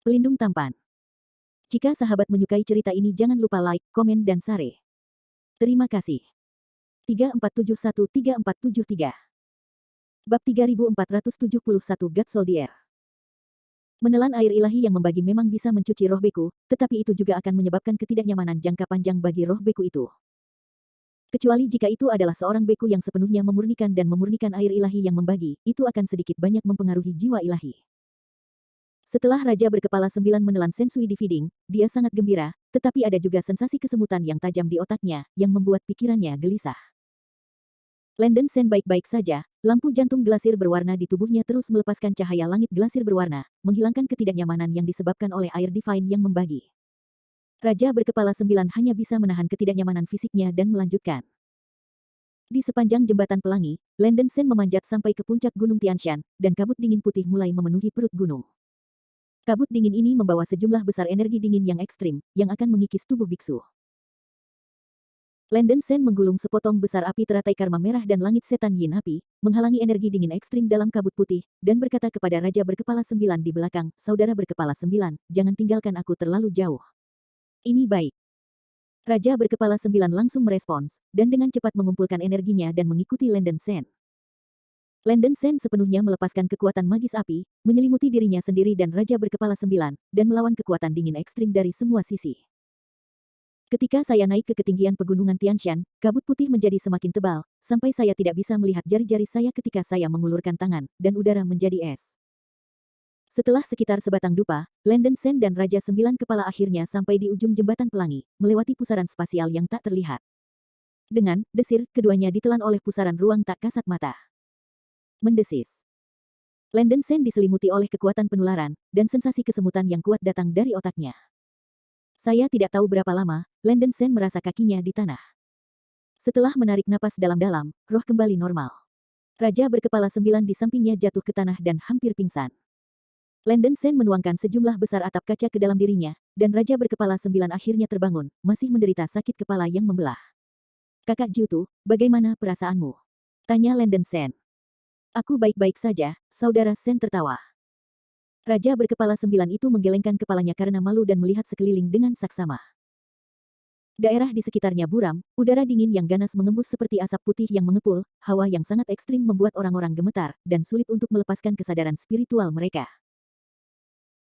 Pelindung tampan. Jika sahabat menyukai cerita ini jangan lupa like, komen dan share. Terima kasih. 34713473 Bab 3471 God Soldier. Menelan air ilahi yang membagi memang bisa mencuci roh beku, tetapi itu juga akan menyebabkan ketidaknyamanan jangka panjang bagi roh beku itu. Kecuali jika itu adalah seorang beku yang sepenuhnya memurnikan dan memurnikan air ilahi yang membagi, itu akan sedikit banyak mempengaruhi jiwa ilahi. Setelah Raja Berkepala 9 menelan Sensui Dividing, dia sangat gembira, tetapi ada juga sensasi kesemutan yang tajam di otaknya, yang membuat pikirannya gelisah. Landon Sen baik-baik saja, lampu jantung glasir berwarna di tubuhnya terus melepaskan cahaya langit glasir berwarna, menghilangkan ketidaknyamanan yang disebabkan oleh air divine yang membagi. Raja Berkepala 9 hanya bisa menahan ketidaknyamanan fisiknya dan melanjutkan. Di sepanjang jembatan pelangi, Landon Sen memanjat sampai ke puncak Gunung Tianshan, dan kabut dingin putih mulai memenuhi perut gunung. Kabut dingin ini membawa sejumlah besar energi dingin yang ekstrim, yang akan mengikis tubuh biksu. Landon Sen menggulung sepotong besar api teratai karma merah dan langit setan yin api, menghalangi energi dingin ekstrim dalam kabut putih, dan berkata kepada Raja Berkepala 9 di belakang, Saudara Berkepala 9, jangan tinggalkan aku terlalu jauh. Ini baik. Raja Berkepala 9 langsung merespons, dan dengan cepat mengumpulkan energinya dan mengikuti Landon Sen. Landon Sen sepenuhnya melepaskan kekuatan magis api, menyelimuti dirinya sendiri dan Raja Berkepala 9, dan melawan kekuatan dingin ekstrim dari semua sisi. Ketika saya naik ke ketinggian pegunungan Tianshan, kabut putih menjadi semakin tebal, sampai saya tidak bisa melihat jari-jari saya ketika saya mengulurkan tangan, dan udara menjadi es. Setelah sekitar sebatang dupa, Landon Sen dan Raja 9 Kepala akhirnya sampai di ujung jembatan pelangi, melewati pusaran spasial yang tak terlihat. Dengan desir, keduanya ditelan oleh pusaran ruang tak kasat mata. Mendesis. Landon Sen diselimuti oleh kekuatan penularan, dan sensasi kesemutan yang kuat datang dari otaknya. Saya tidak tahu berapa lama, Landon Sen merasa kakinya di tanah. Setelah menarik napas dalam-dalam, roh kembali normal. Raja Berkepala 9 di sampingnya jatuh ke tanah dan hampir pingsan. Landon Sen menuangkan sejumlah besar atap kaca ke dalam dirinya, dan Raja Berkepala 9 akhirnya terbangun, masih menderita sakit kepala yang membelah. Kakak Jiutu, bagaimana perasaanmu? Tanya Landon Sen. Aku baik-baik saja, Saudara Sen tertawa. Raja Berkepala 9 itu menggelengkan kepalanya karena malu dan melihat sekeliling dengan saksama. Daerah di sekitarnya buram, udara dingin yang ganas mengembus seperti asap putih yang mengepul, hawa yang sangat ekstrim membuat orang-orang gemetar, dan sulit untuk melepaskan kesadaran spiritual mereka.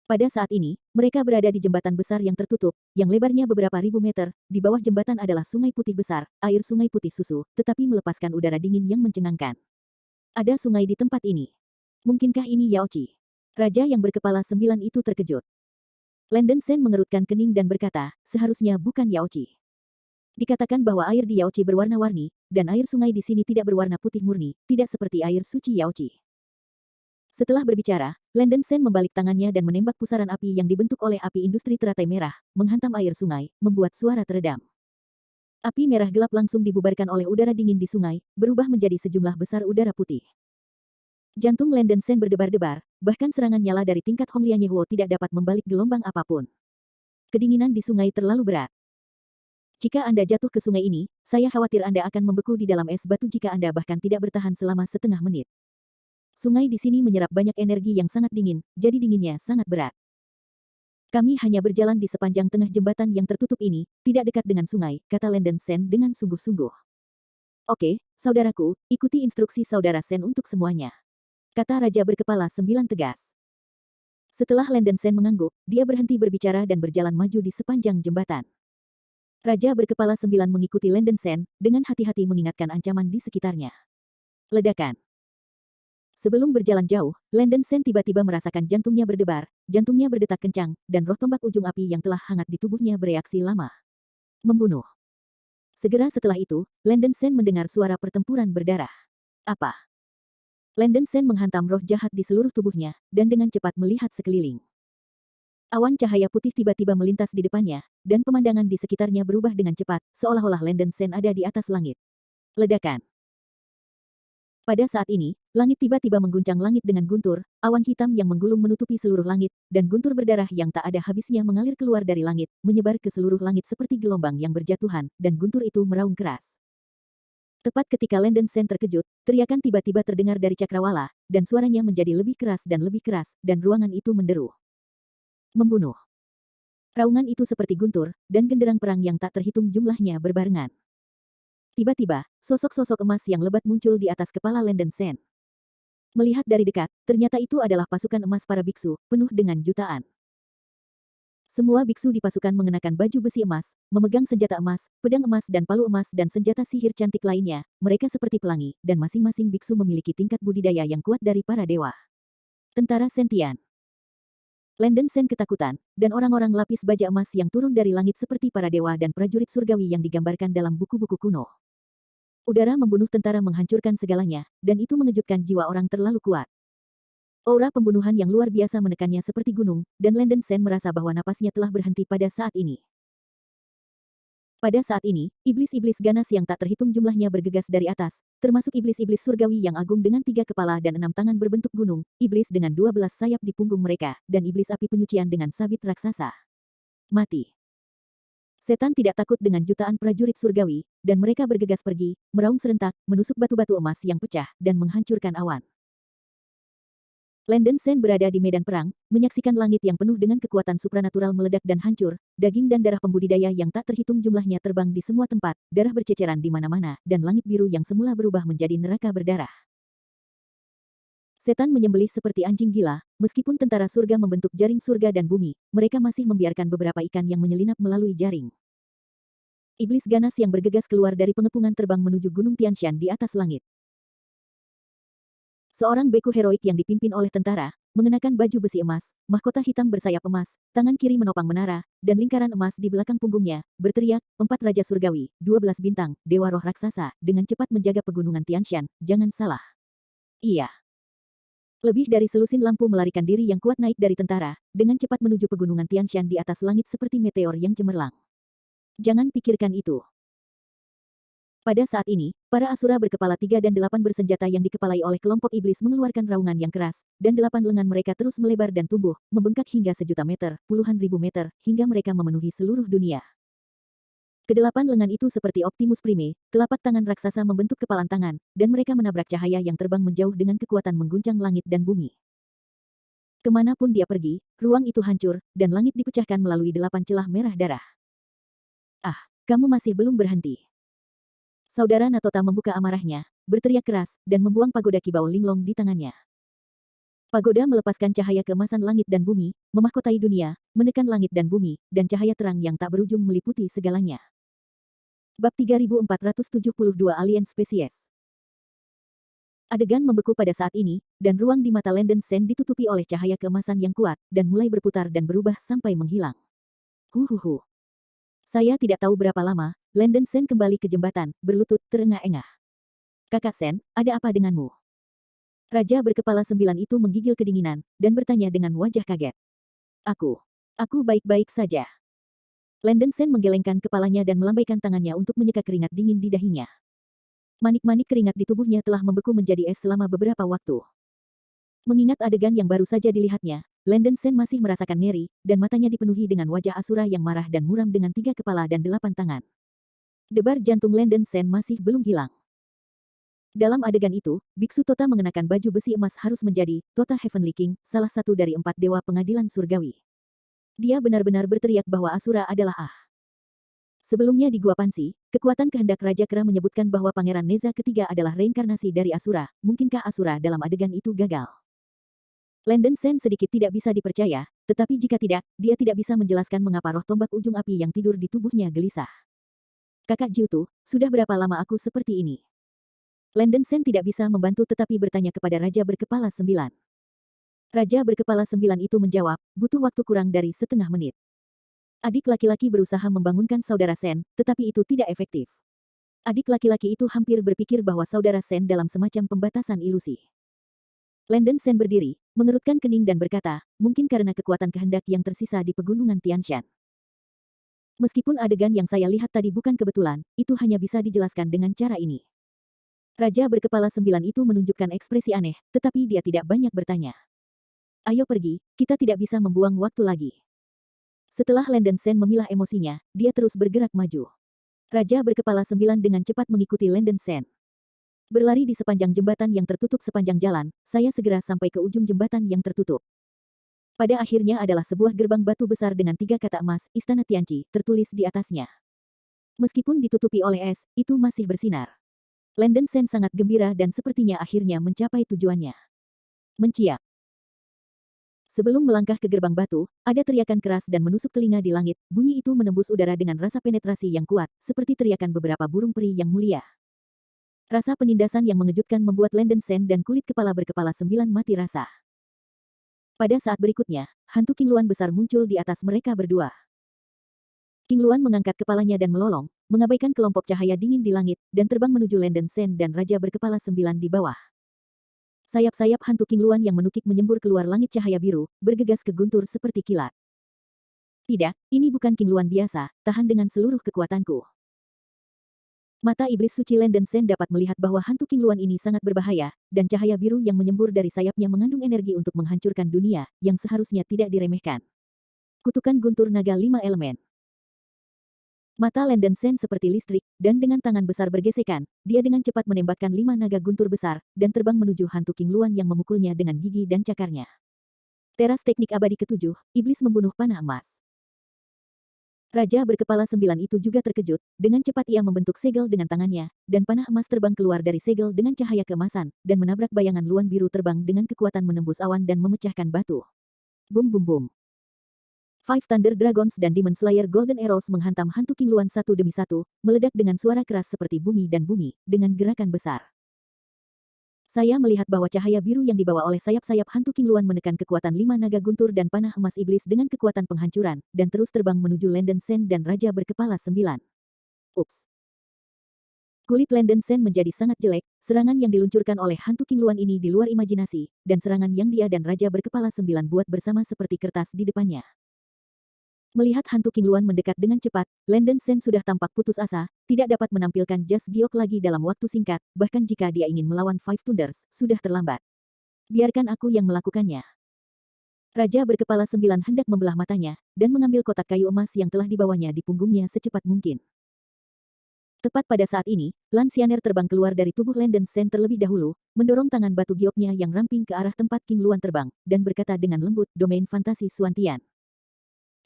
Pada saat ini, mereka berada di jembatan besar yang tertutup, yang lebarnya beberapa ribu meter, di bawah jembatan adalah sungai putih besar, air sungai putih susu, tetapi melepaskan udara dingin yang mencengangkan. Ada sungai di tempat ini. Mungkinkah ini Yaochi? Raja yang berkepala 9 itu terkejut. Landon Sen mengerutkan kening dan berkata, seharusnya bukan Yaochi. Dikatakan bahwa air di Yaochi berwarna-warni, dan air sungai di sini tidak berwarna putih murni, tidak seperti air suci Yaochi. Setelah berbicara, Landon Sen membalik tangannya dan menembak pusaran api yang dibentuk oleh api industri teratai merah, menghantam air sungai, membuat suara teredam. Api merah gelap langsung dibubarkan oleh udara dingin di sungai, berubah menjadi sejumlah besar udara putih. Jantung Landon Sen berdebar-debar, bahkan serangan nyala dari tingkat Hongliang Yehuo tidak dapat membalik gelombang apapun. Kedinginan di sungai terlalu berat. Jika Anda jatuh ke sungai ini, saya khawatir Anda akan membeku di dalam es batu jika Anda bahkan tidak bertahan selama setengah menit. Sungai di sini menyerap banyak energi yang sangat dingin, jadi dinginnya sangat berat. Kami hanya berjalan di sepanjang tengah jembatan yang tertutup ini, tidak dekat dengan sungai, kata Landon Sen dengan sungguh-sungguh. Oke, saudaraku, ikuti instruksi saudara Sen untuk semuanya. Kata Raja Berkepala 9 tegas. Setelah Landon Sen mengangguk, dia berhenti berbicara dan berjalan maju di sepanjang jembatan. Raja Berkepala 9 mengikuti Landon Sen, dengan hati-hati mengingatkan ancaman di sekitarnya. Ledakan. Sebelum berjalan jauh, Landon Sen tiba-tiba merasakan jantungnya berdebar, jantungnya berdetak kencang, dan roh tombak ujung api yang telah hangat di tubuhnya bereaksi lama. Membunuh. Segera setelah itu, Landon Sen mendengar suara pertempuran berdarah. Apa? Landon Sen menghantam roh jahat di seluruh tubuhnya, dan dengan cepat melihat sekeliling. Awan cahaya putih tiba-tiba melintas di depannya, dan pemandangan di sekitarnya berubah dengan cepat, seolah-olah Landon Sen ada di atas langit. Ledakan. Pada saat ini, langit tiba-tiba mengguncang langit dengan guntur, awan hitam yang menggulung menutupi seluruh langit, dan guntur berdarah yang tak ada habisnya mengalir keluar dari langit, menyebar ke seluruh langit seperti gelombang yang berjatuhan, dan guntur itu meraung keras. Tepat ketika Landon Sen terkejut, teriakan tiba-tiba terdengar dari cakrawala, dan suaranya menjadi lebih keras, dan ruangan itu menderu. membunuh. Raungan itu seperti guntur, dan genderang perang yang tak terhitung jumlahnya berbarengan. Tiba-tiba, sosok-sosok emas yang lebat muncul di atas kepala Landen Sen. Melihat dari dekat, ternyata itu adalah pasukan emas para biksu, penuh dengan jutaan. Semua biksu di pasukan mengenakan baju besi emas, memegang senjata emas, pedang emas dan palu emas dan senjata sihir cantik lainnya. Mereka seperti pelangi, dan masing-masing biksu memiliki tingkat budidaya yang kuat dari para dewa. Tentara Sentian. Landen Sen ketakutan, dan orang-orang lapis baja emas yang turun dari langit seperti para dewa dan prajurit surgawi yang digambarkan dalam buku-buku kuno. Udara membunuh tentara menghancurkan segalanya, dan itu mengejutkan jiwa orang terlalu kuat. Aura pembunuhan yang luar biasa menekannya seperti gunung, dan Landen Sen merasa bahwa napasnya telah berhenti pada saat ini. Pada saat ini, iblis-iblis ganas yang tak terhitung jumlahnya bergegas dari atas, termasuk iblis-iblis surgawi yang agung dengan 3 kepala dan 6 tangan berbentuk gunung, iblis dengan 12 sayap di punggung mereka, dan iblis api penyucian dengan sabit raksasa. Mati. Setan tidak takut dengan jutaan prajurit surgawi, dan mereka bergegas pergi, meraung serentak, menusuk batu-batu emas yang pecah, dan menghancurkan awan. Landen Sen berada di medan perang, menyaksikan langit yang penuh dengan kekuatan supranatural meledak dan hancur, daging dan darah pembudidaya yang tak terhitung jumlahnya terbang di semua tempat, darah berceceran di mana-mana, dan langit biru yang semula berubah menjadi neraka berdarah. Setan menyembelih seperti anjing gila, meskipun tentara surga membentuk jaring surga dan bumi, mereka masih membiarkan beberapa ikan yang menyelinap melalui jaring. Iblis ganas yang bergegas keluar dari pengepungan terbang menuju Gunung Tianshan di atas langit. Seorang beku heroik yang dipimpin oleh tentara, mengenakan baju besi emas, mahkota hitam bersayap emas, tangan kiri menopang menara, dan lingkaran emas di belakang punggungnya, berteriak, 4 Raja Surgawi, 12 bintang, Dewa Roh Raksasa, dengan cepat menjaga pegunungan Tianshan, jangan salah. Iya. Lebih dari selusin lampu melarikan diri yang kuat naik dari tentara, dengan cepat menuju pegunungan Tianshan di atas langit seperti meteor yang cemerlang. Jangan pikirkan itu. Pada saat ini, para asura berkepala 3 dan 8 bersenjata yang dikepalai oleh kelompok iblis mengeluarkan raungan yang keras, dan 8 lengan mereka terus melebar dan tumbuh, membengkak hingga sejuta meter, puluhan ribu meter, hingga mereka memenuhi seluruh dunia. Kedelapan lengan itu seperti Optimus Prime, telapak tangan raksasa membentuk kepalan tangan, dan mereka menabrak cahaya yang terbang menjauh dengan kekuatan mengguncang langit dan bumi. Kemanapun dia pergi, ruang itu hancur, dan langit dipecahkan melalui 8 celah merah darah. Ah, kamu masih belum berhenti. Saudara Natota membuka amarahnya, berteriak keras, dan membuang pagoda kibau linglong di tangannya. Pagoda melepaskan cahaya keemasan langit dan bumi, memahkotai dunia, menekan langit dan bumi, dan cahaya terang yang tak berujung meliputi segalanya. Bab 3472 Alien Spesies. Adegan membeku pada saat ini, dan ruang di mata Landen Sen ditutupi oleh cahaya keemasan yang kuat, dan mulai berputar dan berubah sampai menghilang. Huhuhu. Saya tidak tahu berapa lama, Landen Sen kembali ke jembatan, berlutut, terengah-engah. Kakak Sen, ada apa denganmu? Raja berkepala 9 itu menggigil kedinginan, dan bertanya dengan wajah kaget. Aku baik-baik saja. Landen Sen menggelengkan kepalanya dan melambaikan tangannya untuk menyeka keringat dingin di dahinya. Manik-manik keringat di tubuhnya telah membeku menjadi es selama beberapa waktu. Mengingat adegan yang baru saja dilihatnya, Landen Sen masih merasakan nyeri, dan matanya dipenuhi dengan wajah asura yang marah dan muram dengan 3 kepala dan 8 tangan. Debar jantung Landen Sen masih belum hilang. Dalam adegan itu, Biksu Tota mengenakan baju besi emas harus menjadi Tota Heavenly King, salah satu dari 4 dewa pengadilan surgawi. Dia benar-benar berteriak bahwa Asura adalah Sebelumnya di Gua Pansi, kekuatan kehendak Raja Kera menyebutkan bahwa Pangeran Neza ketiga adalah reinkarnasi dari Asura. Mungkinkah Asura dalam adegan itu gagal? Landen Sen sedikit tidak bisa dipercaya, tetapi jika tidak, dia tidak bisa menjelaskan mengapa roh tombak ujung api yang tidur di tubuhnya gelisah. Kakak Jiutu, sudah berapa lama aku seperti ini? Landen Sen tidak bisa membantu tetapi bertanya kepada Raja berkepala 9. Raja berkepala 9 itu menjawab, butuh waktu kurang dari setengah menit. Adik laki-laki berusaha membangunkan saudara Sen, tetapi itu tidak efektif. Adik laki-laki itu hampir berpikir bahwa saudara Sen dalam semacam pembatasan ilusi. Landen Sen berdiri, mengerutkan kening dan berkata, mungkin karena kekuatan kehendak yang tersisa di pegunungan Tianshan. Meskipun adegan yang saya lihat tadi bukan kebetulan, itu hanya bisa dijelaskan dengan cara ini. Raja berkepala 9 itu menunjukkan ekspresi aneh, tetapi dia tidak banyak bertanya. Ayo pergi, kita tidak bisa membuang waktu lagi. Setelah Landen Sen memilah emosinya, dia terus bergerak maju. Raja berkepala 9 dengan cepat mengikuti Landen Sen. Berlari di sepanjang jembatan yang tertutup sepanjang jalan, saya segera sampai ke ujung jembatan yang tertutup. Pada akhirnya adalah sebuah gerbang batu besar dengan 3 kata emas, Istana Tianqi, tertulis di atasnya. Meskipun ditutupi oleh es, itu masih bersinar. Landen Sen sangat gembira dan sepertinya akhirnya mencapai tujuannya. Menciak. Sebelum melangkah ke gerbang batu, ada teriakan keras dan menusuk telinga di langit. Bunyi itu menembus udara dengan rasa penetrasi yang kuat, seperti teriakan beberapa burung peri yang mulia. Rasa penindasan yang mengejutkan membuat Landen Sen dan kulit kepala berkepala 9 mati rasa. Pada saat berikutnya, hantu King Luan besar muncul di atas mereka berdua. King Luan mengangkat kepalanya dan melolong, mengabaikan kelompok cahaya dingin di langit, dan terbang menuju Landen Sen dan Raja berkepala 9 di bawah. Sayap-sayap hantu King Luan yang menukik menyembur keluar langit cahaya biru, bergegas ke guntur seperti kilat. Tidak, ini bukan King Luan biasa, tahan dengan seluruh kekuatanku. Mata iblis suci Landen Sen dapat melihat bahwa hantu King Luan ini sangat berbahaya, dan cahaya biru yang menyembur dari sayapnya mengandung energi untuk menghancurkan dunia, yang seharusnya tidak diremehkan. Kutukan guntur naga 5 elemen. Mata Landen Sen seperti listrik, dan dengan tangan besar bergesekan, dia dengan cepat menembakkan 5 naga guntur besar, dan terbang menuju hantu King Luan yang memukulnya dengan gigi dan cakarnya. Teras teknik abadi ke-7, iblis membunuh panah emas. Raja berkepala 9 itu juga terkejut, dengan cepat ia membentuk segel dengan tangannya, dan panah emas terbang keluar dari segel dengan cahaya keemasan, dan menabrak bayangan Luan biru terbang dengan kekuatan menembus awan dan memecahkan batu. Bum bum bum. Five Thunder Dragons dan Demon Slayer Golden Arrows menghantam hantu King Luan satu demi satu, meledak dengan suara keras seperti bumi dan bumi, dengan gerakan besar. Saya melihat bahwa cahaya biru yang dibawa oleh sayap-sayap hantu King Luan menekan kekuatan 5 naga guntur dan panah emas iblis dengan kekuatan penghancuran, dan terus terbang menuju Landen Sen dan Raja berkepala 9. Ups. Kulit Landen Sen menjadi sangat jelek, serangan yang diluncurkan oleh hantu King Luan ini di luar imajinasi, dan serangan yang dia dan Raja berkepala 9 buat bersama seperti kertas di depannya. Melihat hantu King Luan mendekat dengan cepat, Landen Sen sudah tampak putus asa, tidak dapat menampilkan jas giok lagi dalam waktu singkat, bahkan jika dia ingin melawan Five Thunders, sudah terlambat. Biarkan aku yang melakukannya. Raja berkepala 9 hendak membelah matanya, dan mengambil kotak kayu emas yang telah dibawanya di punggungnya secepat mungkin. Tepat pada saat ini, Lan Xianer terbang keluar dari tubuh Landen Sen terlebih dahulu, mendorong tangan batu gioknya yang ramping ke arah tempat King Luan terbang, dan berkata dengan lembut, domain fantasi Suantian.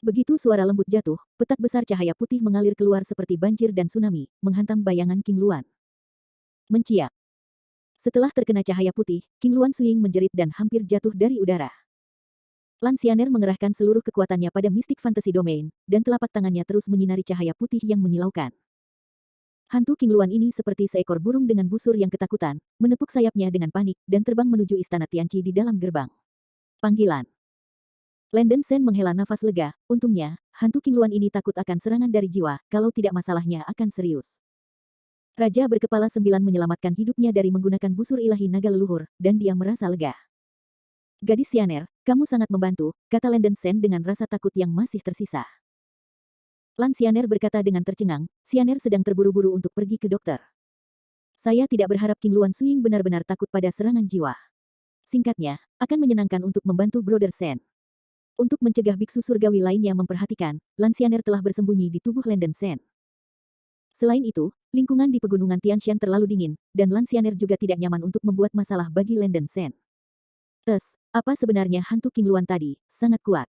Begitu suara lembut jatuh, petak besar cahaya putih mengalir keluar seperti banjir dan tsunami, menghantam bayangan King Luan. Menciak. Setelah terkena cahaya putih, King Luan Suing menjerit dan hampir jatuh dari udara. Lan Xianer mengerahkan seluruh kekuatannya pada mistik fantasi domain, dan telapak tangannya terus menyinari cahaya putih yang menyilaukan. Hantu King Luan ini seperti seekor burung dengan busur yang ketakutan, menepuk sayapnya dengan panik, dan terbang menuju istana Tianqi di dalam gerbang. Panggilan. Landen Sen menghela nafas lega, untungnya, hantu King Luan ini takut akan serangan dari jiwa, kalau tidak masalahnya akan serius. Raja berkepala 9 menyelamatkan hidupnya dari menggunakan busur ilahi naga leluhur, dan dia merasa lega. Gadis Xianer, kamu sangat membantu, kata Landen Sen dengan rasa takut yang masih tersisa. Lan Xianer berkata dengan tercengang, Xianer sedang terburu-buru untuk pergi ke dokter. Saya tidak berharap King Luan Suing benar-benar takut pada serangan jiwa. Singkatnya, akan menyenangkan untuk membantu Brother Sen. Untuk mencegah biksu surgawi lainnya memperhatikan, Lan Xianer telah bersembunyi di tubuh Landen Sen. Selain itu, lingkungan di pegunungan Tianshan terlalu dingin, dan Lan Xianer juga tidak nyaman untuk membuat masalah bagi Landen Sen. Apa sebenarnya hantu King Luan tadi? Sangat kuat.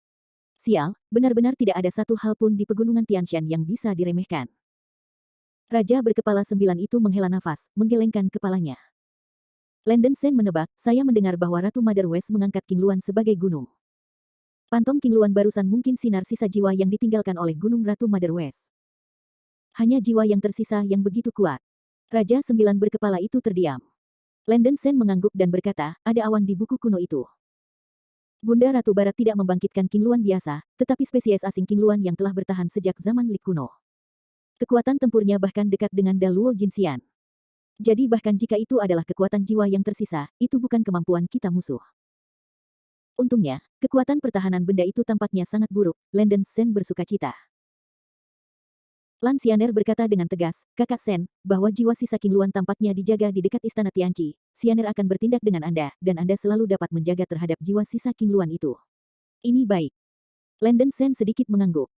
Sial, benar-benar tidak ada satu hal pun di pegunungan Tianshan yang bisa diremehkan. Raja berkepala 9 itu menghela nafas, menggelengkan kepalanya. Landen Sen menebak, saya mendengar bahwa Ratu Mother West mengangkat King Luan sebagai gunung. Pantom King Luan barusan mungkin sinar sisa jiwa yang ditinggalkan oleh Gunung Ratu Mother West. Hanya jiwa yang tersisa yang begitu kuat. Raja 9 berkepala itu terdiam. Landen Sen mengangguk dan berkata, ada awan di buku kuno itu. Bunda Ratu Barat tidak membangkitkan King Luan biasa, tetapi spesies asing King Luan yang telah bertahan sejak zaman Li kuno. Kekuatan tempurnya bahkan dekat dengan Daluo Jinxian. Jadi bahkan jika itu adalah kekuatan jiwa yang tersisa, itu bukan kemampuan kita musuh. Untungnya, kekuatan pertahanan benda itu tampaknya sangat buruk, Landen Sen bersukacita. Lan Xianer berkata dengan tegas, Kakak Sen, bahwa jiwa sisa King Luan tampaknya dijaga di dekat istana Tianqi. Xianer akan bertindak dengan Anda, dan Anda selalu dapat menjaga terhadap jiwa sisa King Luan itu. Ini baik. Landen Sen sedikit mengangguk.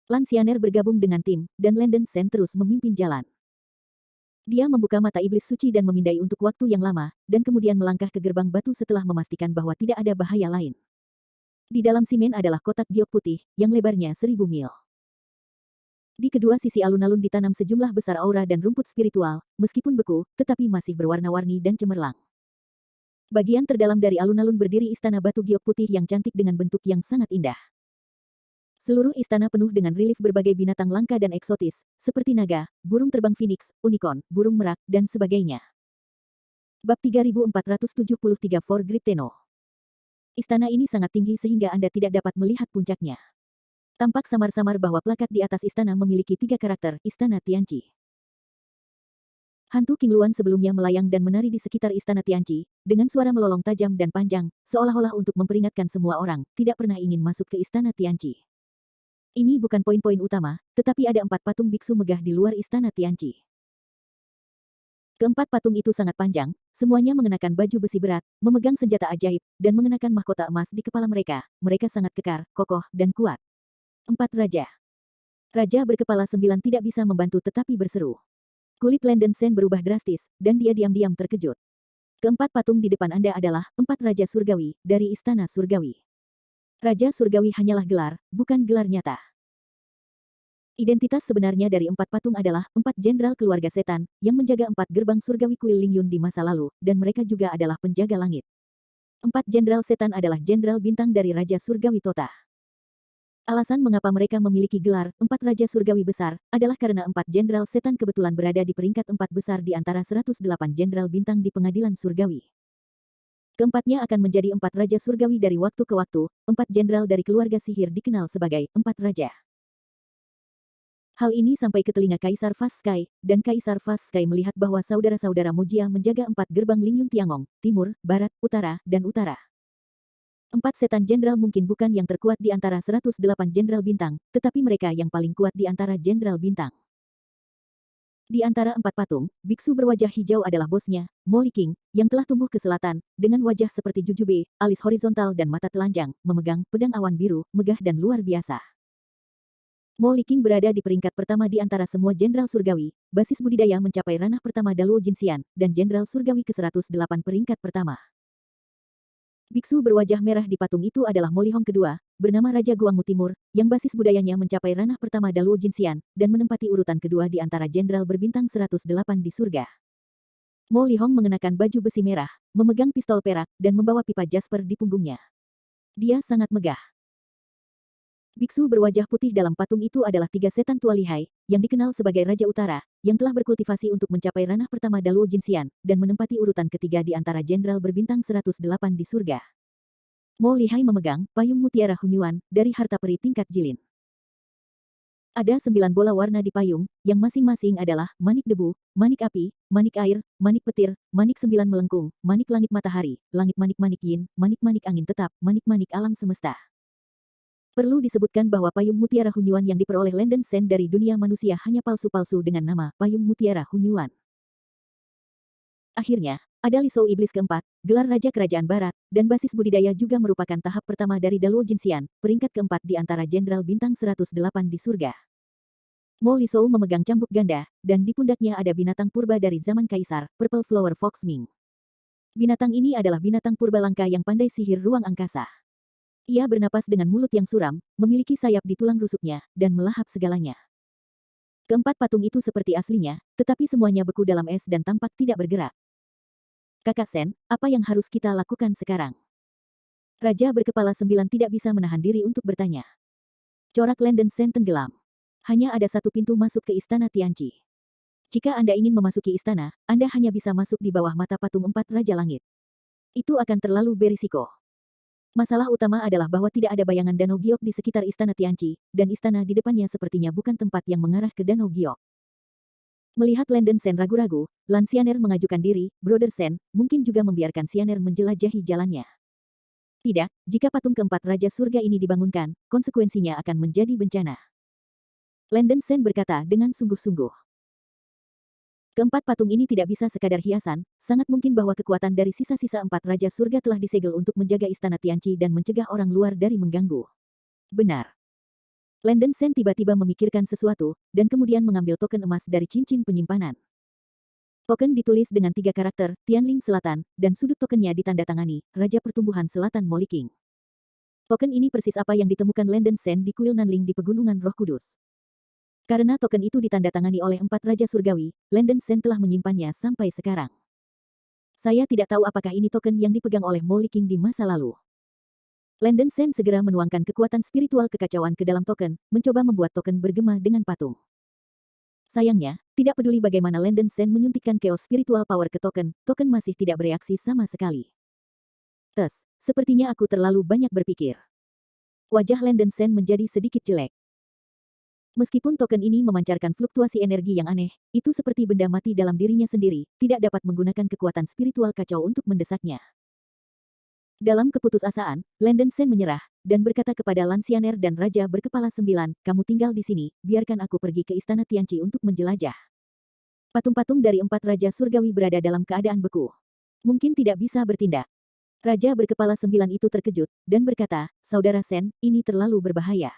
Lan Xianer bergabung dengan tim, dan Landen Sen terus memimpin jalan. Dia membuka mata iblis suci dan memindai untuk waktu yang lama, dan kemudian melangkah ke gerbang batu setelah memastikan bahwa tidak ada bahaya lain. Di dalam simen adalah kotak giok putih, yang lebarnya 1000 mil. Di kedua sisi alun-alun ditanam sejumlah besar aura dan rumput spiritual, meskipun beku, tetapi masih berwarna-warni dan cemerlang. Bagian terdalam dari alun-alun berdiri istana batu giok putih yang cantik dengan bentuk yang sangat indah. Seluruh istana penuh dengan relief berbagai binatang langka dan eksotis, seperti naga, burung terbang phoenix, unicorn, burung merak, dan sebagainya. Bab 3473 For Great Tenno. Istana ini sangat tinggi sehingga Anda tidak dapat melihat puncaknya. Tampak samar-samar bahwa plakat di atas istana memiliki 3 karakter, Istana Tianqi. Hantu King Luan sebelumnya melayang dan menari di sekitar Istana Tianqi, dengan suara melolong tajam dan panjang, seolah-olah untuk memperingatkan semua orang, tidak pernah ingin masuk ke Istana Tianqi. Ini bukan poin-poin utama, tetapi ada 4 patung biksu megah di luar Istana Tianqi. Keempat patung itu sangat panjang, semuanya mengenakan baju besi berat, memegang senjata ajaib, dan mengenakan mahkota emas di kepala mereka. Mereka sangat kekar, kokoh, dan kuat. 4 Raja. Raja berkepala 9 tidak bisa membantu tetapi berseru. Kulit Landen Sen berubah drastis, dan dia diam-diam terkejut. Keempat patung di depan Anda adalah 4 Raja Surgawi, dari Istana Surgawi. Raja Surgawi hanyalah gelar, bukan gelar nyata. Identitas sebenarnya dari 4 patung adalah 4 jenderal keluarga setan, yang menjaga 4 gerbang surgawi kuil Lingyun di masa lalu, dan mereka juga adalah penjaga langit. 4 jenderal setan adalah jenderal bintang dari Raja Surgawi Tota. Alasan mengapa mereka memiliki gelar 4 Raja Surgawi Besar, adalah karena 4 jenderal setan kebetulan berada di peringkat 4 besar di antara 108 jenderal bintang di pengadilan surgawi. Keempatnya akan menjadi 4 Raja Surgawi dari waktu ke waktu, 4 jenderal dari keluarga sihir dikenal sebagai 4 Raja. Hal ini sampai ke telinga Kaisar Fast Sky, dan Kaisar Fast Sky melihat bahwa saudara-saudara Mojia menjaga 4 gerbang Lingyun Tiangong, timur, barat, utara, dan utara. 4 setan jenderal mungkin bukan yang terkuat di antara 108 jenderal bintang, tetapi mereka yang paling kuat di antara jenderal bintang. Di antara 4 patung, biksu berwajah hijau adalah bosnya, Molly King, yang telah tumbuh ke selatan, dengan wajah seperti jujube, alis horizontal dan mata telanjang, memegang pedang awan biru, megah dan luar biasa. Molly King berada di peringkat pertama di antara semua jenderal surgawi, basis budidaya mencapai ranah pertama Daluo Jinxian, dan jenderal surgawi ke-108 peringkat pertama. Biksu berwajah merah di patung itu adalah Molly Hong kedua, bernama Raja Guangmu Timur, yang basis budayanya mencapai ranah pertama Daluo Jinxian, dan menempati urutan kedua di antara jenderal berbintang 108 di surga. Molly Hong mengenakan baju besi merah, memegang pistol perak, dan membawa pipa jasper di punggungnya. Dia sangat megah. Biksu berwajah putih dalam patung itu adalah 3 setan tua lihai, yang dikenal sebagai Raja Utara, yang telah berkultivasi untuk mencapai ranah pertama Daluo Jinxian, dan menempati urutan ketiga di antara jenderal berbintang 108 di surga. Mo Lihai memegang payung mutiara Hunyuan dari harta peri tingkat jilin. Ada 9 bola warna di payung, yang masing-masing adalah manik debu, manik api, manik air, manik petir, manik 9 melengkung, manik langit matahari, langit manik-manik yin, manik-manik angin tetap, manik-manik alam semesta. Perlu disebutkan bahwa payung mutiara Hunyuan yang diperoleh Landen Sen dari dunia manusia hanya palsu-palsu dengan nama payung mutiara Hunyuan. Akhirnya, ada Lisou Iblis keempat, gelar Raja Kerajaan Barat, dan basis budidaya juga merupakan tahap pertama dari Daluo Jinxian, peringkat keempat di antara jenderal bintang 108 di surga. Mo Lisou memegang cambuk ganda, dan di pundaknya ada binatang purba dari zaman Kaisar, Purple Flower Fox Ming. Binatang ini adalah binatang purba langka yang pandai sihir ruang angkasa. Ia bernapas dengan mulut yang suram, memiliki sayap di tulang rusuknya, dan melahap segalanya. Keempat patung itu seperti aslinya, tetapi semuanya beku dalam es dan tampak tidak bergerak. Kakak Sen, apa yang harus kita lakukan sekarang? Raja berkepala 9 tidak bisa menahan diri untuk bertanya. Corak Landen Sen tenggelam. Hanya ada satu pintu masuk ke Istana Tianqi. Jika Anda ingin memasuki istana, Anda hanya bisa masuk di bawah mata patung 4 Raja Langit. Itu akan terlalu berisiko. Masalah utama adalah bahwa tidak ada bayangan Danau Giok di sekitar Istana Tianqi, dan istana di depannya sepertinya bukan tempat yang mengarah ke Danau Giok. Melihat Landen Sen ragu-ragu, Lan Xianer mengajukan diri, Brother Sen, mungkin juga membiarkan Xianer menjelajahi jalannya. Tidak, jika patung keempat Raja Surga ini dibangunkan, konsekuensinya akan menjadi bencana. Landen Sen berkata dengan sungguh-sungguh. Keempat patung ini tidak bisa sekadar hiasan, sangat mungkin bahwa kekuatan dari sisa-sisa 4 Raja Surga telah disegel untuk menjaga Istana Tianqi dan mencegah orang luar dari mengganggu. Benar. Landen Sen tiba-tiba memikirkan sesuatu, dan kemudian mengambil token emas dari cincin penyimpanan. Token ditulis dengan 3 karakter, Tianling Selatan, dan sudut tokennya ditandatangani, Raja Pertumbuhan Selatan Molly King. Token ini persis apa yang ditemukan Landen Sen di kuil Nanling di Pegunungan Roh Kudus. Karena token itu ditandatangani oleh 4 Raja Surgawi, Landen Sen telah menyimpannya sampai sekarang. Saya tidak tahu apakah ini token yang dipegang oleh Mo Liking di masa lalu. Landen Sen segera menuangkan kekuatan spiritual kekacauan ke dalam token, mencoba membuat token bergema dengan patung. Sayangnya, tidak peduli bagaimana Landen Sen menyuntikkan chaos spiritual power ke token, token masih tidak bereaksi sama sekali. Sepertinya aku terlalu banyak berpikir. Wajah Landen Sen menjadi sedikit jelek. Meskipun token ini memancarkan fluktuasi energi yang aneh, itu seperti benda mati dalam dirinya sendiri, tidak dapat menggunakan kekuatan spiritual kacau untuk mendesaknya. Dalam keputusasaan, Landen Sen menyerah, dan berkata kepada Lansianer dan Raja Berkepala 9, kamu tinggal di sini, biarkan aku pergi ke Istana Tianqi untuk menjelajah. Patung-patung dari 4 Raja Surgawi berada dalam keadaan beku. Mungkin tidak bisa bertindak. Raja Berkepala 9 itu terkejut, dan berkata, Saudara Sen, ini terlalu berbahaya.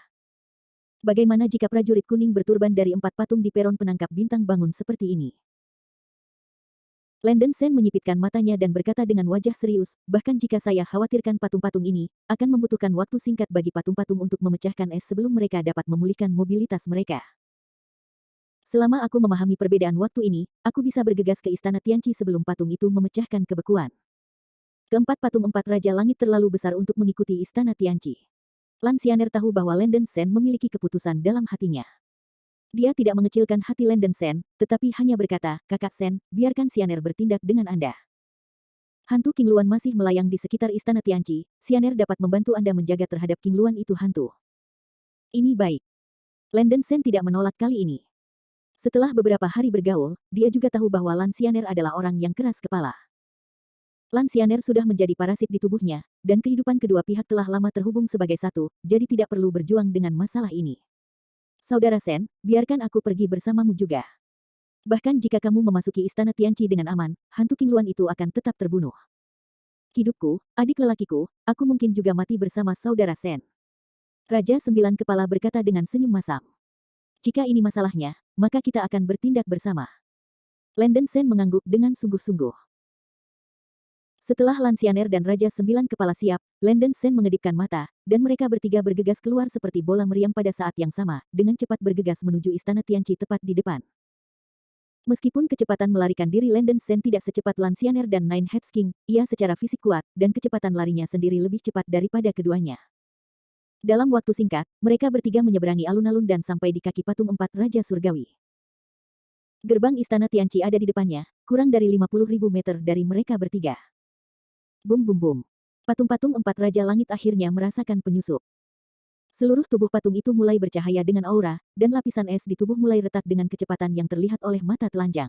Bagaimana jika prajurit kuning berturban dari 4 patung di peron penangkap bintang bangun seperti ini? Landen Sen menyipitkan matanya dan berkata dengan wajah serius, bahkan jika saya khawatirkan patung-patung ini, akan membutuhkan waktu singkat bagi patung-patung untuk memecahkan es sebelum mereka dapat memulihkan mobilitas mereka. Selama aku memahami perbedaan waktu ini, aku bisa bergegas ke Istana Tianqi sebelum patung itu memecahkan kebekuan. Keempat patung 4 Raja Langit terlalu besar untuk mengikuti Istana Tianqi. Lansianer tahu bahwa Landen Sen memiliki keputusan dalam hatinya. Dia tidak mengecilkan hati Landen Sen, tetapi hanya berkata, Kakak Sen, biarkan Sianer bertindak dengan Anda. Hantu King Luan masih melayang di sekitar Istana Tianqi, Sianer dapat membantu Anda menjaga terhadap King Luan itu hantu. Ini baik. Landen Sen tidak menolak kali ini. Setelah beberapa hari bergaul, dia juga tahu bahwa Lansianer adalah orang yang keras kepala. Lansianer sudah menjadi parasit di tubuhnya, dan kehidupan kedua pihak telah lama terhubung sebagai satu, jadi tidak perlu berjuang dengan masalah ini. Saudara Sen, biarkan aku pergi bersamamu juga. Bahkan jika kamu memasuki Istana Tianqi dengan aman, hantu King Luan itu akan tetap terbunuh. Hidupku, adik lelakiku, aku mungkin juga mati bersama Saudara Sen. Raja 9 Kepala berkata dengan senyum masam. Jika ini masalahnya, maka kita akan bertindak bersama. Landen Sen mengangguk dengan sungguh-sungguh. Setelah Lansianer dan Raja 9 Kepala siap, Landen Sen mengedipkan mata, dan mereka bertiga bergegas keluar seperti bola meriam pada saat yang sama, dengan cepat bergegas menuju Istana Tianqi tepat di depan. Meskipun kecepatan melarikan diri Landen Sen tidak secepat Lansianer dan Nine Heads King, ia secara fisik kuat, dan kecepatan larinya sendiri lebih cepat daripada keduanya. Dalam waktu singkat, mereka bertiga menyeberangi alun-alun dan sampai di kaki patung 4 Raja Surgawi. Gerbang Istana Tianqi ada di depannya, kurang dari 50.000 meter dari mereka bertiga. Bum bum bum. Patung-patung 4 Raja Langit akhirnya merasakan penyusup. Seluruh tubuh patung itu mulai bercahaya dengan aura, dan lapisan es di tubuh mulai retak dengan kecepatan yang terlihat oleh mata telanjang.